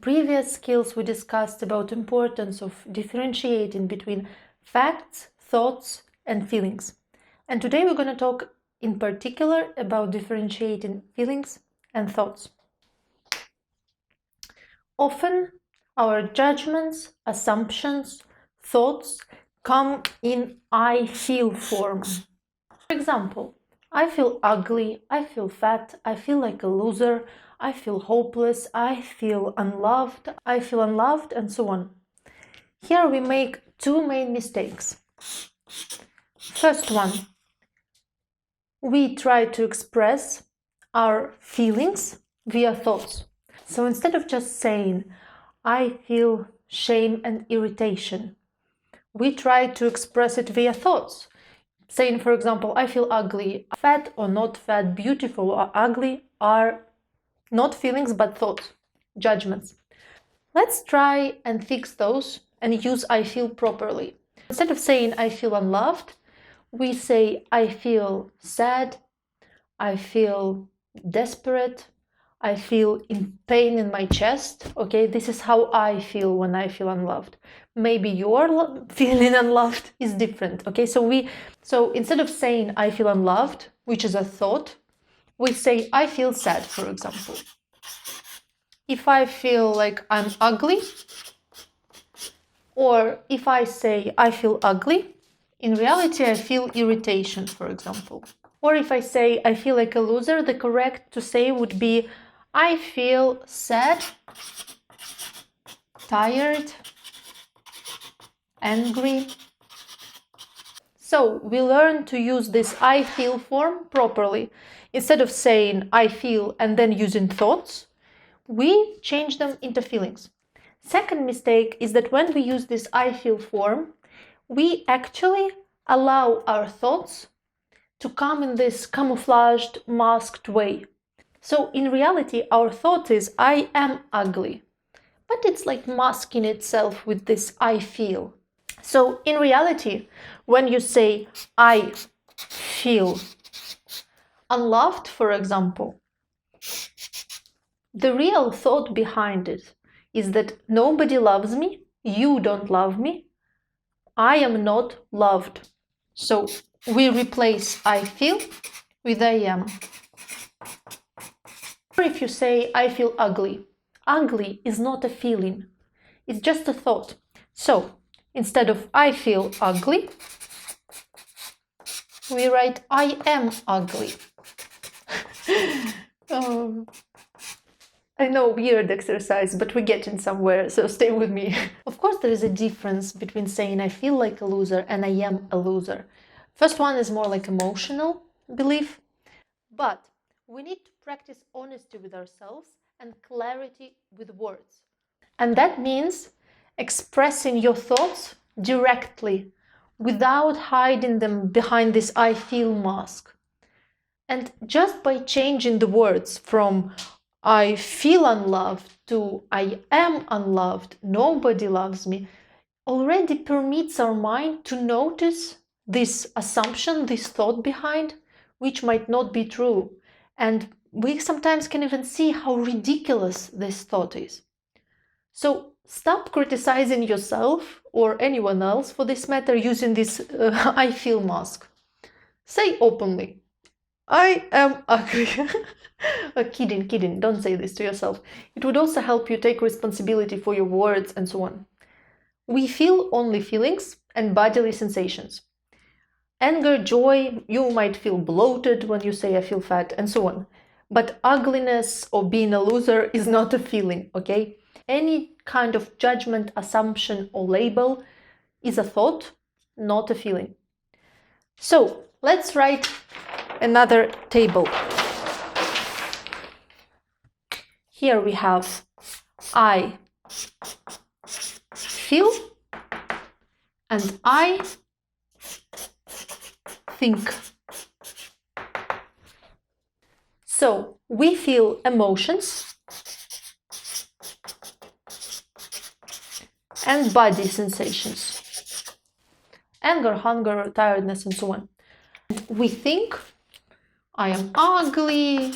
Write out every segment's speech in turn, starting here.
previous skills, we discussed about importance of differentiating between facts, thoughts, and feelings. And today we're going to talk in particular about differentiating feelings and thoughts. Often our judgments, assumptions, thoughts come in I feel form. For example, I feel ugly, I feel fat, I feel like a loser, I feel hopeless, I feel unloved, and so on. Here we make two main mistakes. First one, we try to express our feelings via thoughts. So instead of just saying, I feel shame and irritation, we try to express it via thoughts. Saying, for example, I feel ugly. Fat or not fat, beautiful or ugly are not feelings but thoughts, judgments. Let's try and fix those and use I feel properly. Instead of saying I feel unloved, we say I feel sad, I feel desperate, I feel in pain in my chest. Okay, this is how I feel when I feel unloved. Maybe your feeling unloved is different. Okay, so instead of saying I feel unloved, which is a thought, we say I feel sad, for example. If I feel like I'm ugly, or if I say I feel ugly, in reality I feel irritation, for example. Or if I say I feel like a loser, the correct to say would be I feel sad, tired, angry. So we learn to use this I feel form properly. Instead of saying I feel and then using thoughts, we change them into feelings. Second mistake is that when we use this I feel form, we actually allow our thoughts to come in this camouflaged, masked way. So in reality, our thought is I am ugly, but it's like masking itself with this I feel. So in reality, when you say I feel unloved, for example, the real thought behind it is that nobody loves me, you don't love me, I am not loved. So we replace I feel with I am. Or if you say I feel ugly, ugly is not a feeling, it's just a thought. So instead of I feel ugly, we write I am ugly. I know, weird exercise, but we're getting somewhere, so stay with me. Of course, there is a difference between saying I feel like a loser and I am a loser. First one is more like emotional belief, but we need to practice honesty with ourselves and clarity with words. And that means expressing your thoughts directly without hiding them behind this I feel mask. And just by changing the words from I feel unloved to I am unloved, nobody loves me, already permits our mind to notice this assumption, this thought behind, which might not be true. And we sometimes can even see how ridiculous this thought is. So stop criticizing yourself or anyone else for this matter using this I feel mask. Say openly, I am ugly. Kidding, don't say this to yourself. It would also help you take responsibility for your words and so on. We feel only feelings and bodily sensations. Anger, joy, you might feel bloated when you say I feel fat and so on. But ugliness or being a loser is not a feeling, okay? Any kind of judgment, assumption or label is a thought, not a feeling. So let's write another table. Here we have I feel and I think. So we feel emotions and body sensations. Anger, hunger, tiredness, and so on. We think I am ugly,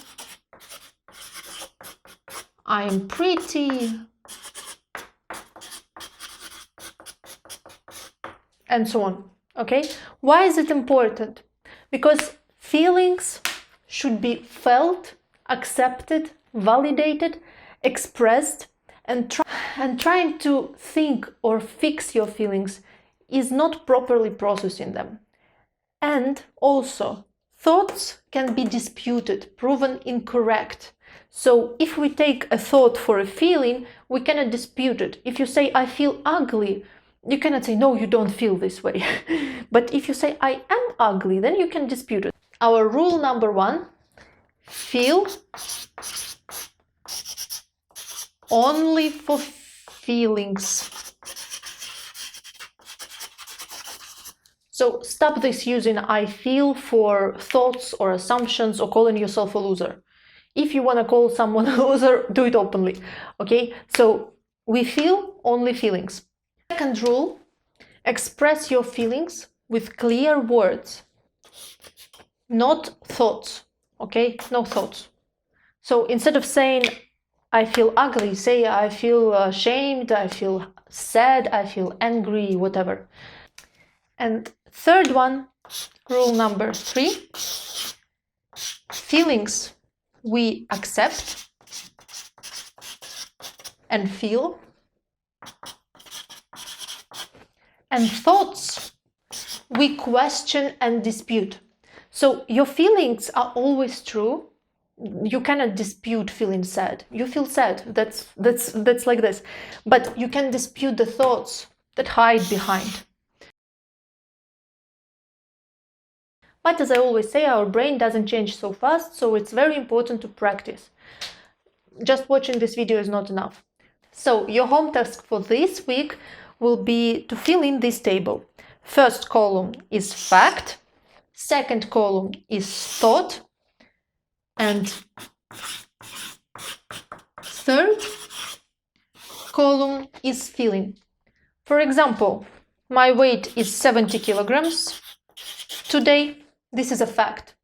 I am pretty, and so on. Okay? Why is it important? Because feelings should be felt, accepted, validated, expressed, and trying to think or fix your feelings is not properly processing them. And also, thoughts can be disputed, proven incorrect. So if we take a thought for a feeling, we cannot dispute it. If you say, I feel ugly, you cannot say, no, you don't feel this way. But if you say, I am ugly, then you can dispute it. Our rule number 1, feel only for feelings. So stop this using I feel for thoughts or assumptions or calling yourself a loser. If you want to call someone a loser, do it openly. Okay? So we feel only feelings. Second rule, express your feelings with clear words, not thoughts. Okay? No thoughts. So instead of saying I feel ugly, say I feel ashamed, I feel sad, I feel angry, whatever. And third one, rule number 3, feelings we accept and feel, and thoughts we question and dispute. So your feelings are always true. You cannot dispute feeling sad. You feel sad. That's like this. But you can dispute the thoughts that hide behind. But as I always say, our brain doesn't change so fast, so it's very important to practice. Just watching this video is not enough. So your home task for this week will be to fill in this table. First column is fact, second column is thought, and third column is feeling. For example, my weight is 70 kilograms today. This is a fact.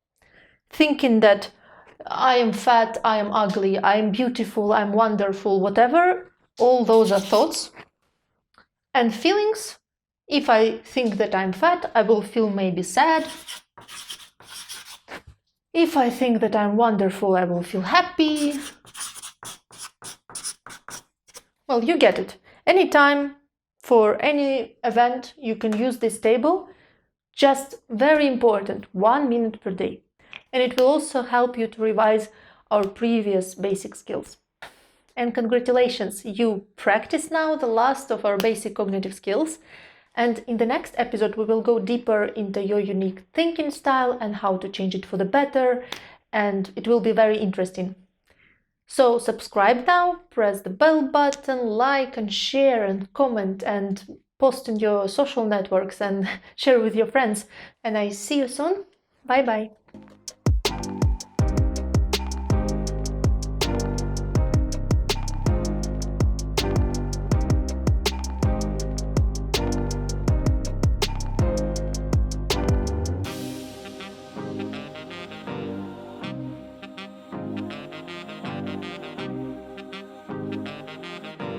Thinking that I am fat, I am ugly, I am beautiful, I'm wonderful, whatever, all those are thoughts. And feelings, if I think that I'm fat, I will feel maybe sad. If I think that I'm wonderful, I will feel happy. Well, you get it. Anytime, for any event, you can use this table. Just very important, 1 minute per day. And it will also help you to revise our previous basic skills. And congratulations, you practice now the last of our basic cognitive skills. And in the next episode, we will go deeper into your unique thinking style and how to change it for the better. And it will be very interesting. So subscribe now, press the bell button, like and share and comment and post in your social networks and share with your friends. And I see you soon. Bye bye.